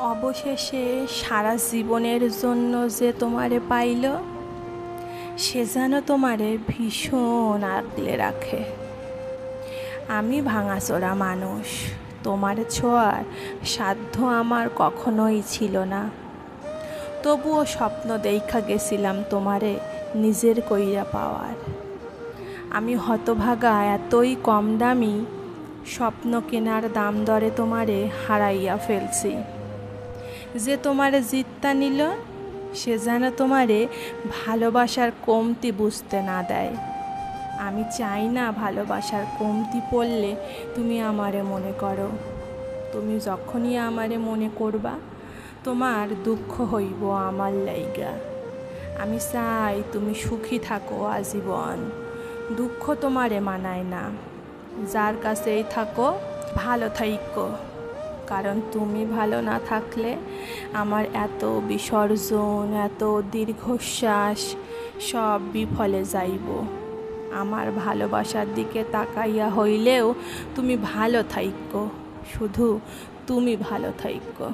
অবশেষে সারা জীবনের জন্য যে তোমারে পাইল, সে যেন তোমারে ভীষণ আগলে রাখে। আমি ভাঙাচোরা মানুষ, তোমার ছোঁয়ার সাধ্য আমার কখনোই ছিল না। তবুও স্বপ্ন দেইখা গেছিলাম তোমারে নিজের কইরা পাওয়ার। আমি হতভাগা, এতই কম দামি স্বপ্ন কেনার দাম দরে তোমারে হারাইয়া ফেলছি। যে তোমারে জিততা নিল, সে যেন তোমারে ভালোবাসার কমতি বুঝতে না দেয়। আমি চাই না ভালোবাসার কমতি পড়লে তুমি আমারে মনে করো। তুমি যখনই আমারে মনে করবা, তোমার দুঃখ হইব আমার লাইগা। আমি চাই তুমি সুখী থাকো আজীবন। দুঃখ তোমারে মানায় না। যার কাছেই থাকো ভালো থাইকো, কারণ তুমি ভালো না থাকলে আমার এত বিসর্জন, এত দীর্ঘশ্বাস সব বিফলে যাইব। আমার ভালোবাসার দিকে তাকাইয়া হইলেও তুমি ভালো থাইকো, শুধু তুমি ভালো থাইকো।